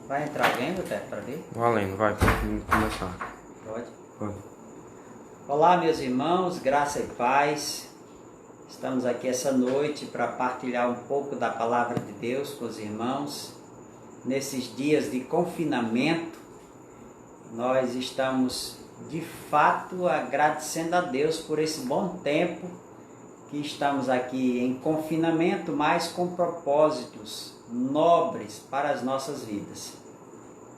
Vai entrar alguém, Lutero, para ver? Valendo, vai, pode começar. Pode. Pode. Olá, meus irmãos, graça e paz. Estamos aqui essa noite para partilhar um pouco da palavra de Deus com os irmãos. Nesses dias de confinamento, nós estamos de fato agradecendo a Deus por esse bom tempo que estamos aqui em confinamento, mas com propósitos nobres para as nossas vidas.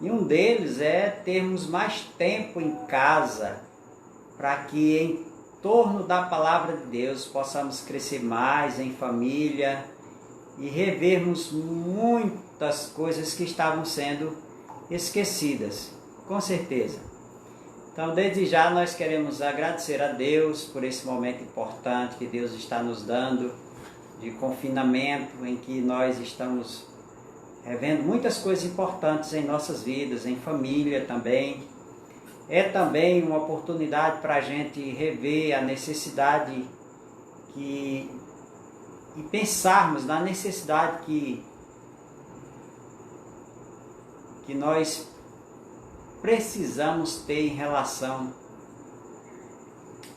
E um deles é termos mais tempo em casa, para que em torno da palavra de Deus possamos crescer mais em família e revermos muitas coisas que estavam sendo esquecidas, com certeza. Então, desde já, nós queremos agradecer a Deus por esse momento importante que Deus está nos dando de confinamento, em que nós estamos revendo muitas coisas importantes em nossas vidas, em família também. É também uma oportunidade para a gente rever a necessidade e pensarmos na necessidade que nós precisamos ter em relação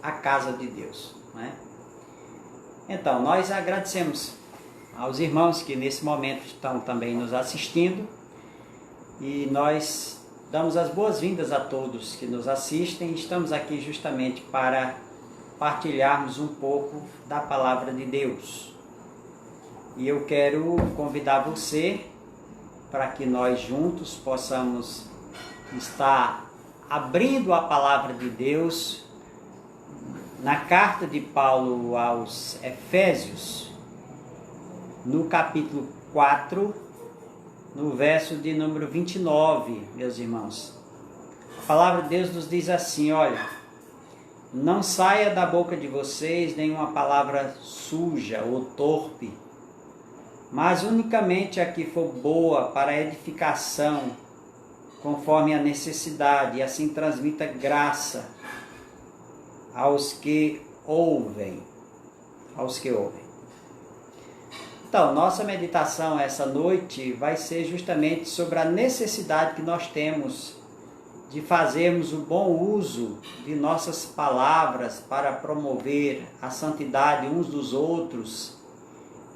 à casa de Deus, né? Então, nós agradecemos aos irmãos que nesse momento estão também nos assistindo e nós damos as boas-vindas a todos que nos assistem. Estamos aqui justamente para partilharmos um pouco da palavra de Deus. E eu quero convidar você para que nós juntos possamos estar abrindo a palavra de Deus na carta de Paulo aos Efésios, no capítulo 4, no verso de número 29, meus irmãos. A palavra de Deus nos diz assim, olha: não saia da boca de vocês nenhuma palavra suja ou torpe, mas unicamente a que for boa para edificação, conforme a necessidade, e assim transmita graça aos que ouvem. Então, nossa meditação essa noite vai ser justamente sobre a necessidade que nós temos de fazermos o bom uso de nossas palavras para promover a santidade uns dos outros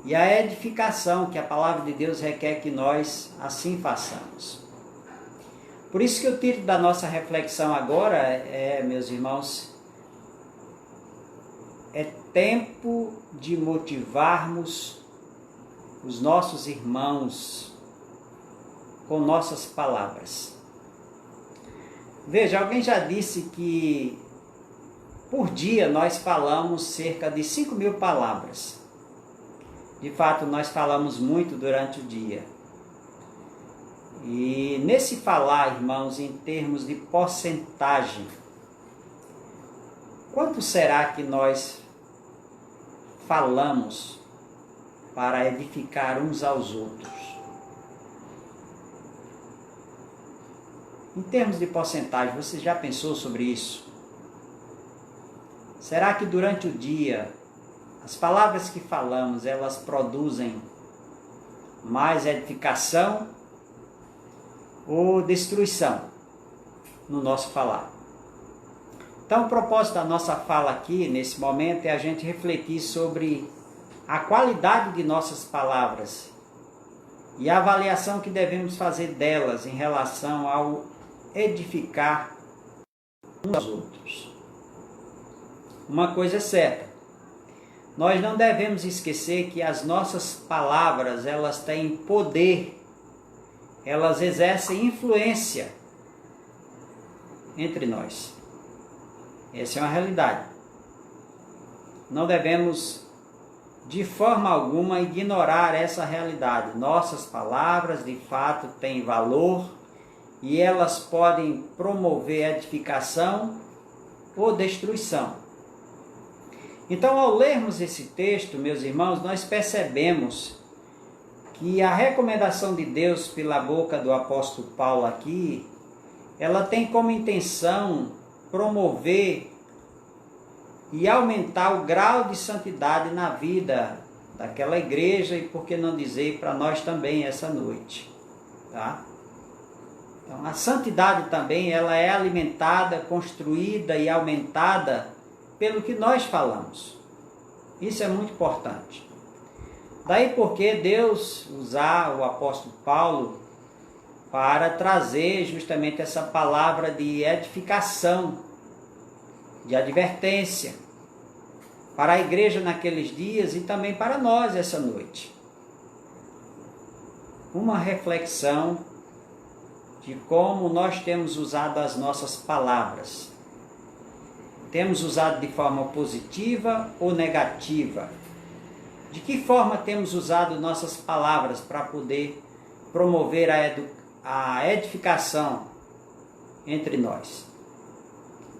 e a edificação que a palavra de Deus requer que nós assim façamos. Por isso que o título da nossa reflexão agora meus irmãos, é tempo de motivarmos os nossos irmãos com nossas palavras. Veja, alguém já disse que por dia nós falamos cerca de 5.000 palavras. De fato, nós falamos muito durante o dia. E nesse falar, irmãos, em termos de porcentagem, quanto será que nós falamos para edificar uns aos outros? Em termos de porcentagem, você já pensou sobre isso? Será que durante o dia, as palavras que falamos, elas produzem mais edificação ou destruição no nosso falar? Então, o propósito da nossa fala aqui, nesse momento, é a gente refletir sobre a qualidade de nossas palavras e a avaliação que devemos fazer delas em relação ao edificar uns aos outros. Uma coisa é certa, nós não devemos esquecer que as nossas palavras, elas têm poder, elas exercem influência entre nós. Essa é uma realidade. Não devemos, de forma alguma, ignorar essa realidade. Nossas palavras, de fato, têm valor e elas podem promover edificação ou destruição. Então, ao lermos esse texto, meus irmãos, nós percebemos que a recomendação de Deus pela boca do apóstolo Paulo aqui, ela tem como intenção promover e aumentar o grau de santidade na vida daquela igreja e, por que não dizer, para nós também essa noite. Tá? Então, a santidade também ela é alimentada, construída e aumentada pelo que nós falamos. Isso é muito importante. Daí porque Deus usar o apóstolo Paulo para trazer justamente essa palavra de edificação, de advertência, para a igreja naqueles dias e também para nós essa noite. Uma reflexão de como nós temos usado as nossas palavras. Temos usado de forma positiva ou negativa? De que forma temos usado nossas palavras para poder promover a edificação entre nós?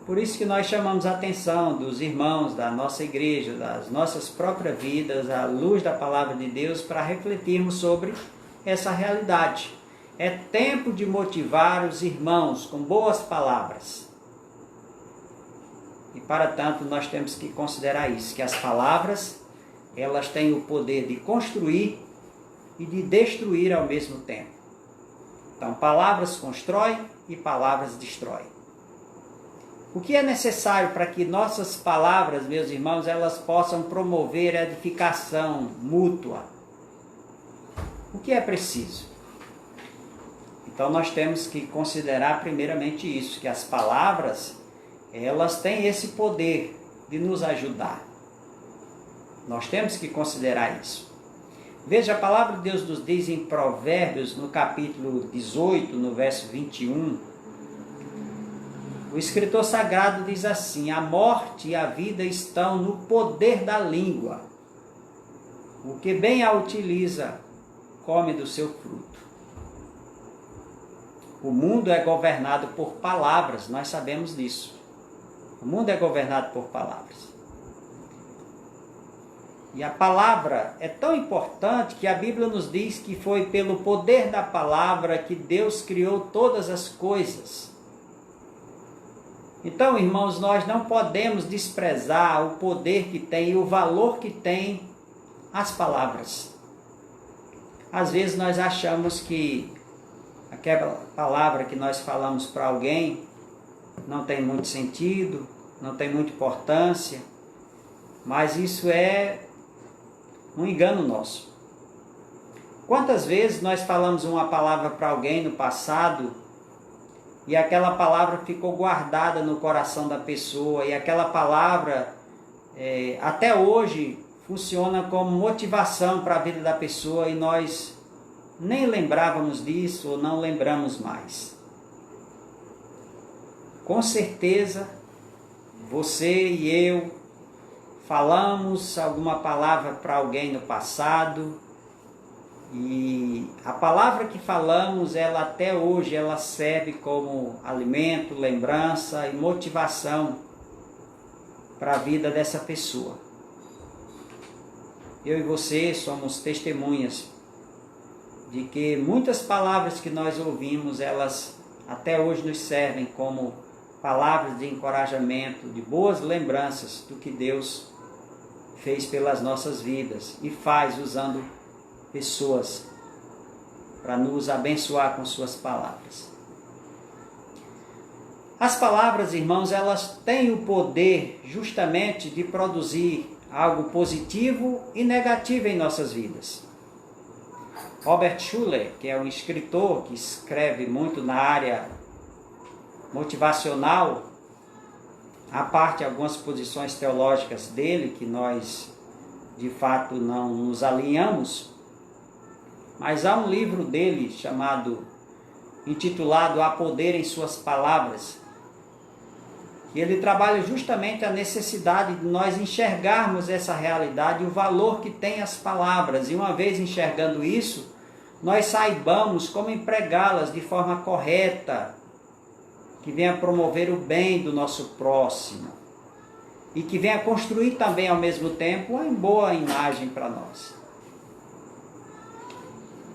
Por isso que nós chamamos a atenção dos irmãos da nossa igreja, das nossas próprias vidas, à luz da palavra de Deus, para refletirmos sobre essa realidade. É tempo de motivar os irmãos com boas palavras. E para tanto nós temos que considerar isso, que as palavras, elas têm o poder de construir e de destruir ao mesmo tempo. Então, palavras constroem e palavras destroem. O que é necessário para que nossas palavras, meus irmãos, elas possam promover a edificação mútua? O que é preciso? Então nós temos que considerar primeiramente isso, que as palavras, elas têm esse poder de nos ajudar. Nós temos que considerar isso. Veja, a palavra de Deus nos diz em Provérbios, no capítulo 18, no verso 21, o escritor sagrado diz assim: a morte e a vida estão no poder da língua. O que bem a utiliza, come do seu fruto. O mundo é governado por palavras, nós sabemos disso. O mundo é governado por palavras. E a palavra é tão importante que a Bíblia nos diz que foi pelo poder da palavra que Deus criou todas as coisas. Então, irmãos, nós não podemos desprezar o poder que tem e o valor que tem as palavras. Às vezes nós achamos que aquela palavra que nós falamos para alguém não tem muito sentido, não tem muita importância, mas isso é um engano nosso. Quantas vezes nós falamos uma palavra para alguém no passado e aquela palavra ficou guardada no coração da pessoa e aquela palavra até hoje funciona como motivação para a vida da pessoa e nós nem lembrávamos disso ou não lembramos mais. Com certeza, você e eu falamos alguma palavra para alguém no passado e a palavra que falamos, ela até hoje, ela serve como alimento, lembrança e motivação para a vida dessa pessoa. Eu e você somos testemunhas de que muitas palavras que nós ouvimos, elas até hoje nos servem como palavras de encorajamento, de boas lembranças do que Deus fez pelas nossas vidas e faz usando pessoas para nos abençoar com suas palavras. As palavras, irmãos, elas têm o poder justamente de produzir algo positivo e negativo em nossas vidas. Robert Schuller, que é um escritor que escreve muito na área motivacional, à parte algumas posições teológicas dele, que nós de fato não nos alinhamos, mas há um livro dele intitulado Há Poder em Suas Palavras, que ele trabalha justamente a necessidade de nós enxergarmos essa realidade e o valor que tem as palavras, e uma vez enxergando isso, nós saibamos como empregá-las de forma correta, que venha promover o bem do nosso próximo e que venha construir também ao mesmo tempo uma boa imagem para nós.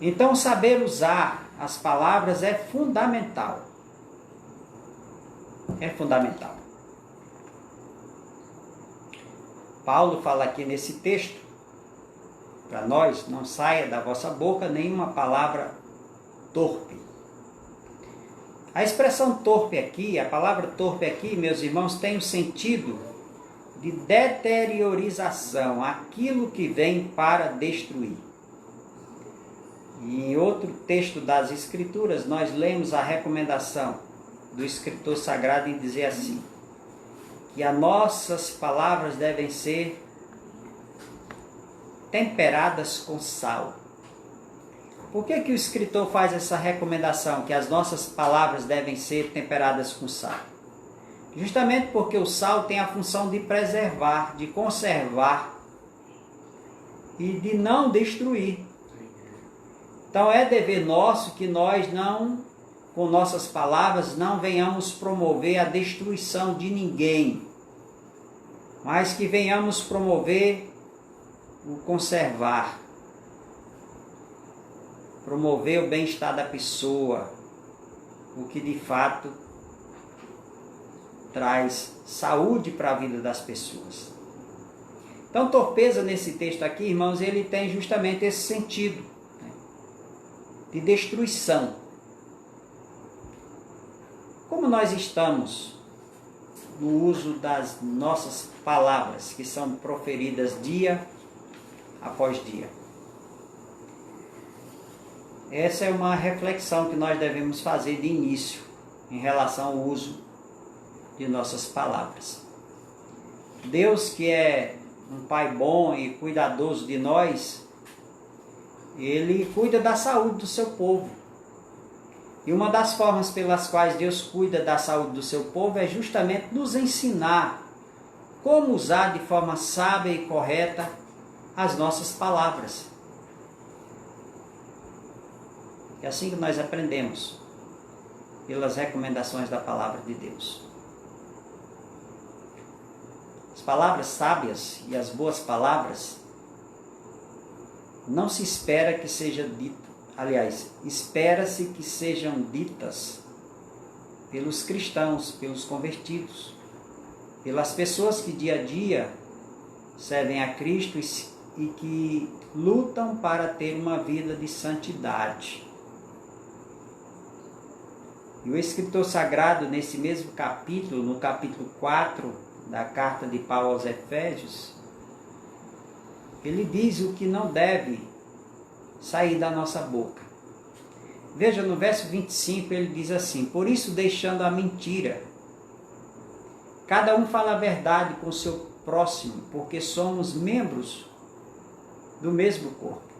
Então, saber usar as palavras é fundamental. É fundamental. Paulo fala aqui nesse texto, para nós, não saia da vossa boca nenhuma palavra torpe. A expressão torpe aqui, a palavra torpe aqui, meus irmãos, tem o sentido de deteriorização, aquilo que vem para destruir. E em outro texto das Escrituras, nós lemos a recomendação do escritor sagrado em dizer assim, que as nossas palavras devem ser temperadas com sal. Por que o escritor faz essa recomendação, que as nossas palavras devem ser temperadas com sal? Justamente porque o sal tem a função de preservar, de conservar e de não destruir. Então é dever nosso que nós não, com nossas palavras, não venhamos promover a destruição de ninguém, mas que venhamos promover o conservar, promover o bem-estar da pessoa, o que de fato traz saúde para a vida das pessoas. Então, torpeza nesse texto aqui, irmãos, ele tem justamente esse sentido, né, de destruição. Como nós estamos no uso das nossas palavras, que são proferidas dia após dia? Essa é uma reflexão que nós devemos fazer de início em relação ao uso de nossas palavras. Deus, que é um Pai bom e cuidadoso de nós, Ele cuida da saúde do seu povo. E uma das formas pelas quais Deus cuida da saúde do seu povo é justamente nos ensinar como usar de forma sábia e correta as nossas palavras. É assim que nós aprendemos, pelas recomendações da palavra de Deus. As palavras sábias e as boas palavras não se espera que seja dito, aliás, espera-se que sejam ditas pelos cristãos, pelos convertidos, pelas pessoas que dia a dia servem a Cristo e que lutam para ter uma vida de santidade. E o escritor sagrado, nesse mesmo capítulo, no capítulo 4 da carta de Paulo aos Efésios, ele diz o que não deve sair da nossa boca. Veja, no verso 25 ele diz assim: por isso, deixando a mentira, cada um fala a verdade com o seu próximo, porque somos membros do mesmo corpo.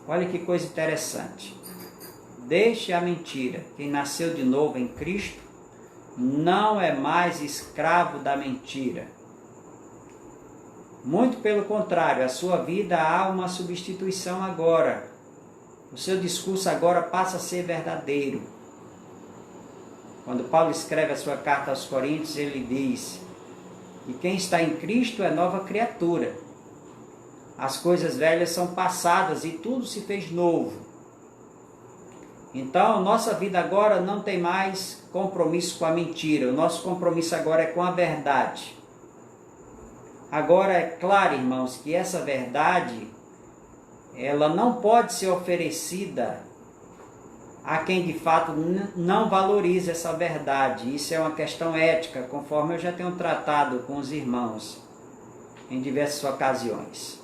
Olha que coisa interessante. Deixe a mentira. Quem nasceu de novo em Cristo não é mais escravo da mentira. Muito pelo contrário, a sua vida há uma substituição agora. O seu discurso agora passa a ser verdadeiro. Quando Paulo escreve a sua carta aos Coríntios, ele diz que quem está em Cristo é nova criatura. As coisas velhas são passadas e tudo se fez novo. Então, nossa vida agora não tem mais compromisso com a mentira. O nosso compromisso agora é com a verdade. Agora, é claro, irmãos, que essa verdade, ela não pode ser oferecida a quem de fato não valoriza essa verdade. Isso é uma questão ética, conforme eu já tenho tratado com os irmãos em diversas ocasiões.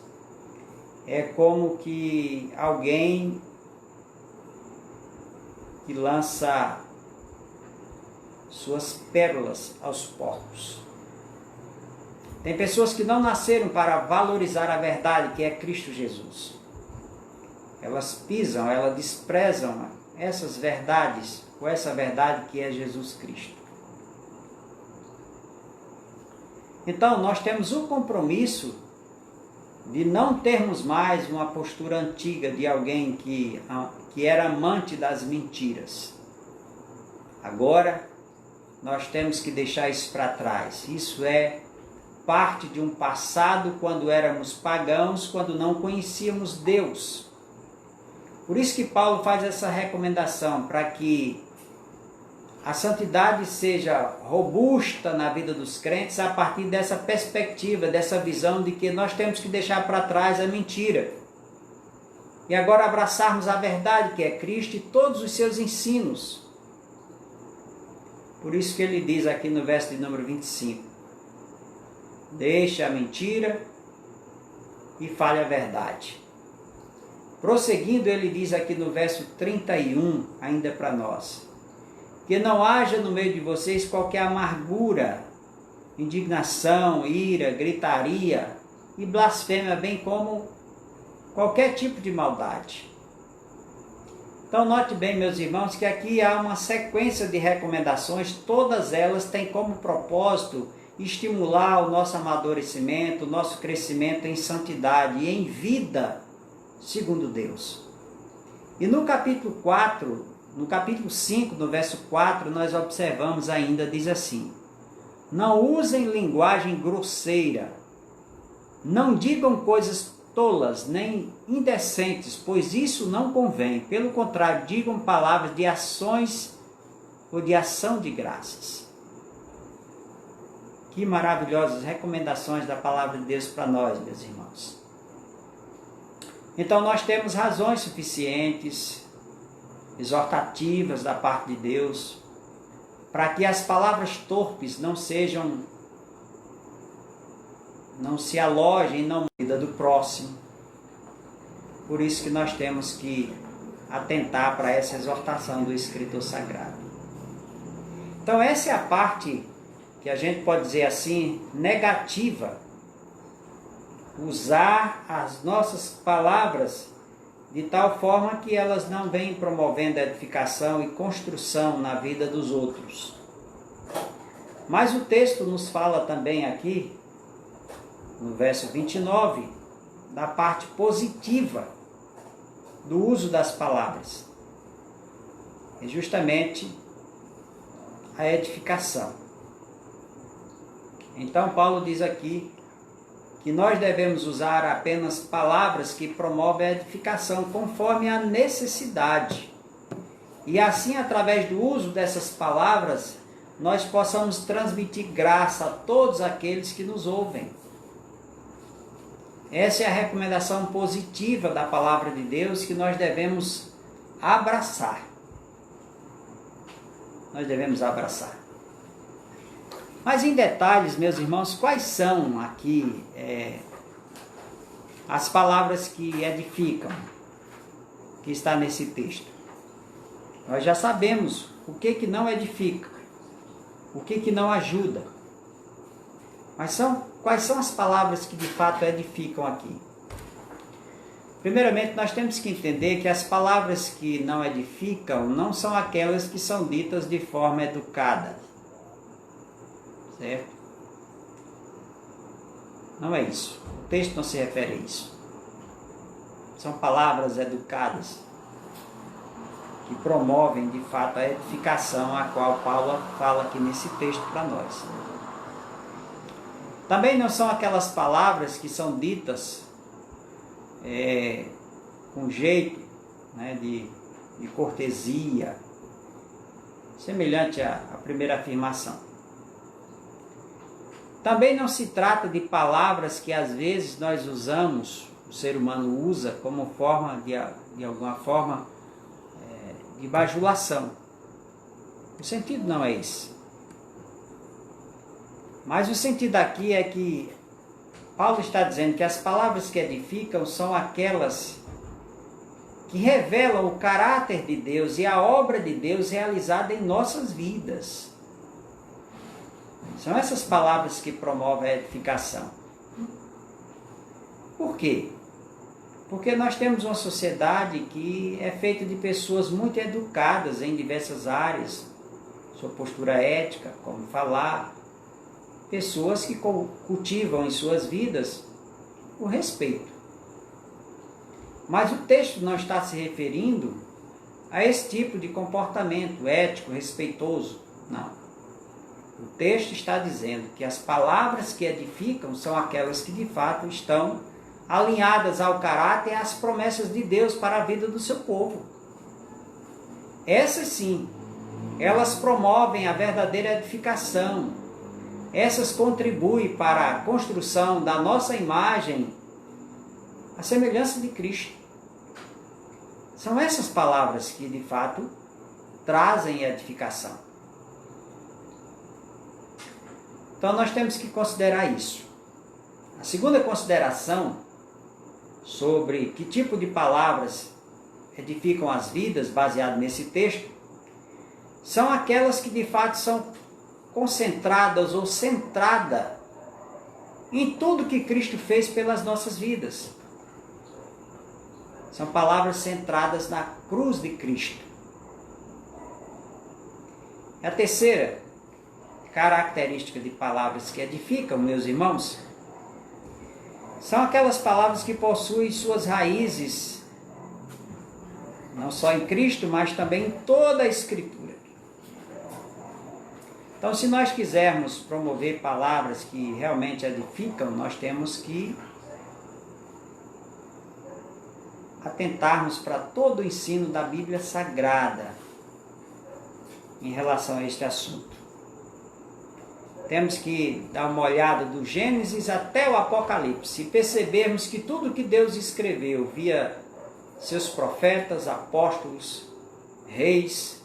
É como que alguém que lança suas pérolas aos porcos. Tem pessoas que não nasceram para valorizar a verdade, que é Cristo Jesus. Elas pisam, elas desprezam essas verdades, ou essa verdade que é Jesus Cristo. Então, nós temos o compromisso de não termos mais uma postura antiga de alguém que era amante das mentiras. Agora, nós temos que deixar isso para trás. Isso é parte de um passado quando éramos pagãos, quando não conhecíamos Deus. Por isso que Paulo faz essa recomendação, para que a santidade seja robusta na vida dos crentes a partir dessa perspectiva, dessa visão de que nós temos que deixar para trás a mentira. E agora abraçarmos a verdade, que é Cristo e todos os seus ensinos. Por isso que ele diz aqui no verso de número 25: deixe a mentira e fale a verdade. Prosseguindo, ele diz aqui no verso 31, ainda para nós: que não haja no meio de vocês qualquer amargura, indignação, ira, gritaria e blasfêmia, bem como qualquer tipo de maldade. Então note bem, meus irmãos, que aqui há uma sequência de recomendações, todas elas têm como propósito estimular o nosso amadurecimento, o nosso crescimento em santidade e em vida segundo Deus. E no capítulo 4, no capítulo 5, no verso 4, nós observamos ainda, diz assim: não usem linguagem grosseira, não digam coisas tolas nem indecentes, pois isso não convém. Pelo contrário, digam palavras de ações ou de ação de graças. Que maravilhosas recomendações da palavra de Deus para nós, meus irmãos. Então nós temos razões suficientes, exortativas da parte de Deus, para que as palavras torpes não se alojem na vida do próximo. Por isso que nós temos que atentar para essa exortação do Escritor Sagrado. Então essa é a parte que a gente pode dizer assim, negativa. Usar as nossas palavras de tal forma que elas não venham promovendo edificação e construção na vida dos outros. Mas o texto nos fala também aqui, no verso 29, da parte positiva do uso das palavras. É justamente a edificação. Então Paulo diz aqui que nós devemos usar apenas palavras que promovem a edificação conforme a necessidade. E assim, através do uso dessas palavras, nós possamos transmitir graça a todos aqueles que nos ouvem. Essa é a recomendação positiva da palavra de Deus que nós devemos abraçar. Nós devemos abraçar. Mas em detalhes, meus irmãos, quais são aqui as palavras que edificam, que está nesse texto? Nós já sabemos o que não edifica, o que não ajuda. Mas quais são as palavras que de fato edificam aqui? Primeiramente, nós temos que entender que as palavras que não edificam não são aquelas que são ditas de forma educada. Certo? Não é isso. O texto não se refere a isso. São palavras educadas que promovem de fato a edificação a qual Paulo fala aqui nesse texto para nós. Também não são aquelas palavras que são ditas com jeito, né, de cortesia, semelhante à primeira afirmação. Também não se trata de palavras que às vezes nós usamos, o ser humano usa como forma de alguma forma de bajulação. O sentido não é esse. Mas o sentido aqui é que Paulo está dizendo que as palavras que edificam são aquelas que revelam o caráter de Deus e a obra de Deus realizada em nossas vidas. São essas palavras que promovem a edificação. Por quê? Porque nós temos uma sociedade que é feita de pessoas muito educadas em diversas áreas, sua postura ética, como falar, pessoas que cultivam em suas vidas o respeito. Mas o texto não está se referindo a esse tipo de comportamento ético, respeitoso, não. O texto está dizendo que as palavras que edificam são aquelas que de fato estão alinhadas ao caráter e às promessas de Deus para a vida do seu povo. Essas sim, elas promovem a verdadeira edificação. Essas contribuem para a construção da nossa imagem, a semelhança de Cristo. São essas palavras que de fato trazem edificação. Então nós temos que considerar isso. A segunda consideração sobre que tipo de palavras edificam as vidas, baseado nesse texto, são aquelas que de fato são concentradas ou centradas em tudo que Cristo fez pelas nossas vidas. São palavras centradas na cruz de Cristo. A terceira característica de palavras que edificam, meus irmãos, são aquelas palavras que possuem suas raízes não só em Cristo, mas também em toda a Escritura. Então, se nós quisermos promover palavras que realmente edificam, nós temos que atentarmos para todo o ensino da Bíblia Sagrada em relação a este assunto. Temos que dar uma olhada do Gênesis até o Apocalipse e percebermos que tudo que Deus escreveu via seus profetas, apóstolos, reis,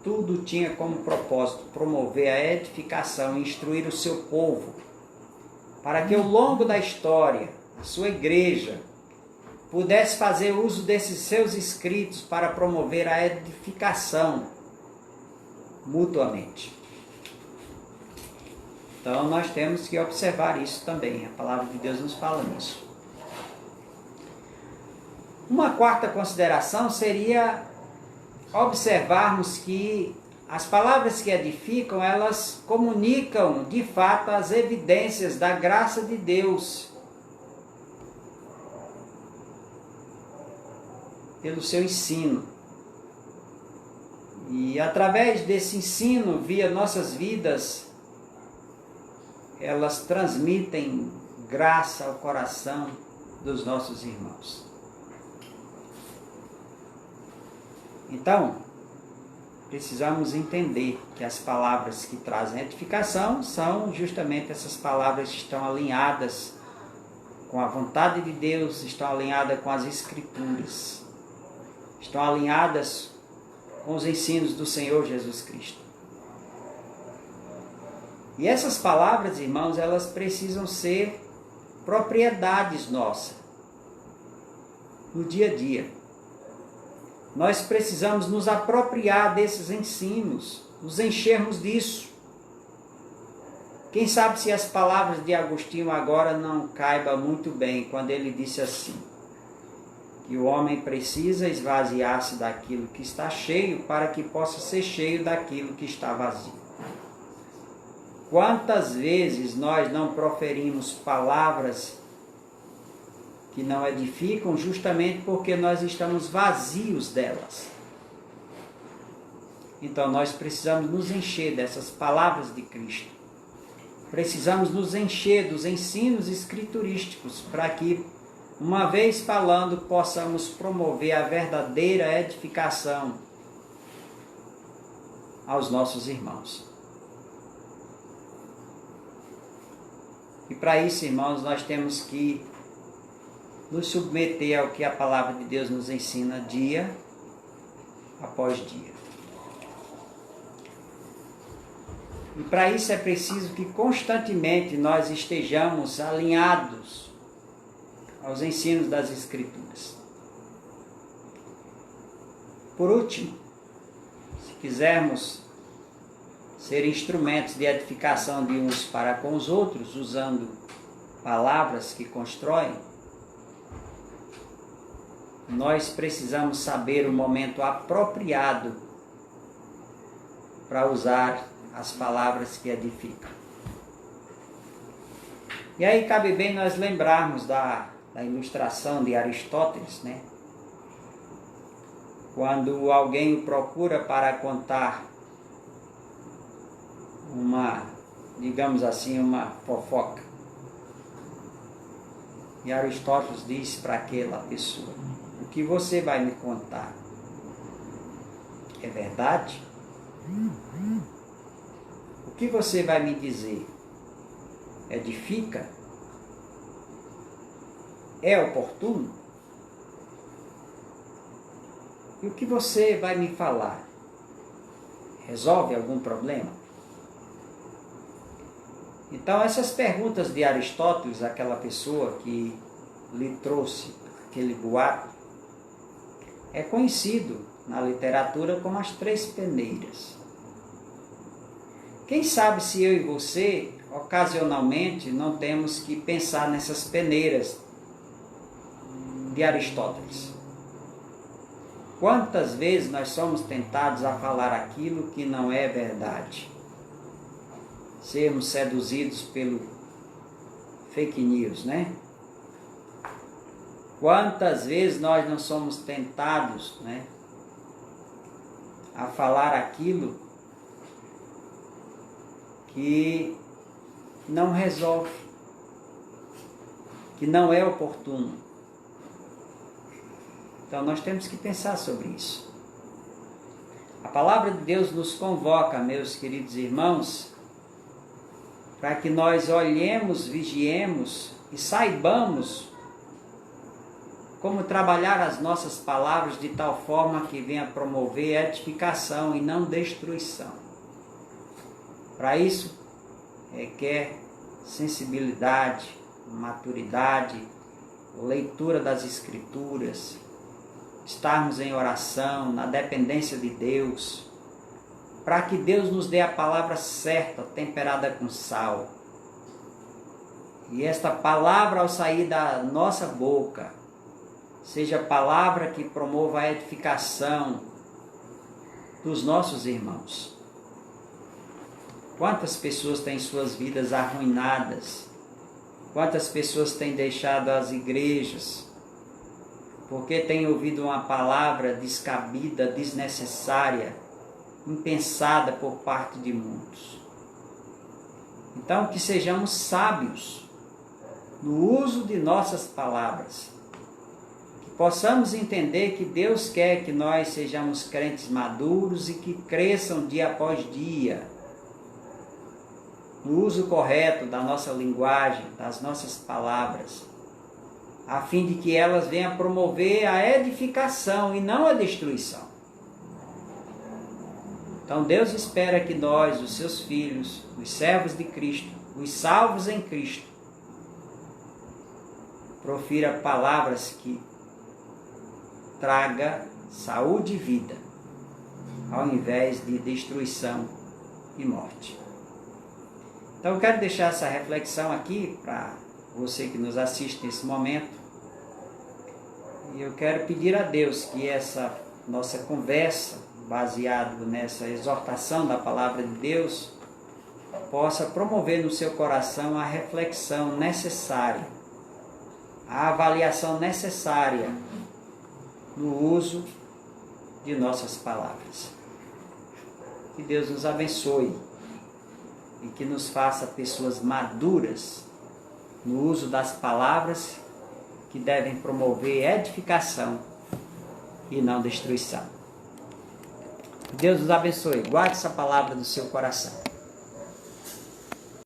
tudo tinha como propósito promover a edificação e instruir o seu povo, para que ao longo da história, a sua igreja pudesse fazer uso desses seus escritos para promover a edificação mutuamente. Então nós temos que observar isso também, a palavra de Deus nos fala nisso. Uma quarta consideração seria observarmos que as palavras que edificam, elas comunicam de fato as evidências da graça de Deus pelo seu ensino. E através desse ensino, via nossas vidas, elas transmitem graça ao coração dos nossos irmãos. Então, precisamos entender que as palavras que trazem edificação são justamente essas palavras que estão alinhadas com a vontade de Deus, estão alinhadas com as Escrituras, estão alinhadas com os ensinos do Senhor Jesus Cristo. E essas palavras, irmãos, elas precisam ser propriedades nossas no dia a dia. Nós precisamos nos apropriar desses ensinos, nos enchermos disso. Quem sabe se as palavras de Agostinho agora não caibam muito bem, quando ele disse assim, que o homem precisa esvaziar-se daquilo que está cheio, para que possa ser cheio daquilo que está vazio. Quantas vezes nós não proferimos palavras que não edificam, justamente porque nós estamos vazios delas. Então nós precisamos nos encher dessas palavras de Cristo. Precisamos nos encher dos ensinos escriturísticos, para que, uma vez falando, possamos promover a verdadeira edificação aos nossos irmãos. E para isso, irmãos, nós temos que nos submeter ao que a palavra de Deus nos ensina dia após dia. E para isso é preciso que constantemente nós estejamos alinhados aos ensinos das Escrituras. Por último, se quisermos ser instrumentos de edificação de uns para com os outros, usando palavras que constroem, nós precisamos saber o momento apropriado para usar as palavras que edificam. E aí cabe bem nós lembrarmos da ilustração de Aristóteles, né? Quando alguém o procura para contar digamos assim, uma fofoca. E Aristóteles diz para aquela pessoa: o que você vai me contar é verdade? O que você vai me dizer edifica? É oportuno? E o que você vai me falar resolve algum problema? Então, essas perguntas de Aristóteles, aquela pessoa que lhe trouxe aquele boato, é conhecido na literatura como as 3 peneiras. Quem sabe se eu e você, ocasionalmente, não temos que pensar nessas peneiras de Aristóteles. Quantas vezes nós somos tentados a falar aquilo que não é verdade? Sermos seduzidos pelo fake news, né? Quantas vezes nós não somos tentados, né, a falar aquilo que não resolve, que não é oportuno. Então nós temos que pensar sobre isso. A palavra de Deus nos convoca, meus queridos irmãos, para que nós olhemos, vigiemos e saibamos como trabalhar as nossas palavras de tal forma que venha promover edificação e não destruição. Para isso, requer sensibilidade, maturidade, leitura das Escrituras, estarmos em oração, na dependência de Deus, para que Deus nos dê a palavra certa, temperada com sal. E esta palavra, ao sair da nossa boca, seja palavra que promova a edificação dos nossos irmãos. Quantas pessoas têm suas vidas arruinadas? Quantas pessoas têm deixado as igrejas porque têm ouvido uma palavra descabida, desnecessária, impensada por parte de muitos? Então, que sejamos sábios no uso de nossas palavras, que possamos entender que Deus quer que nós sejamos crentes maduros e que cresçam dia após dia no uso correto da nossa linguagem, das nossas palavras, a fim de que elas venham promover a edificação e não a destruição. Então Deus espera que nós, os seus filhos, os servos de Cristo, os salvos em Cristo, profira palavras que traga saúde e vida, ao invés de destruição e morte. Então eu quero deixar essa reflexão aqui para você que nos assiste nesse momento. E eu quero pedir a Deus que essa nossa conversa, baseado nessa exortação da palavra de Deus, possa promover no seu coração a reflexão necessária, a avaliação necessária no uso de nossas palavras. Que Deus nos abençoe e que nos faça pessoas maduras no uso das palavras que devem promover edificação e não destruição. Deus nos abençoe. Guarde essa palavra no seu coração.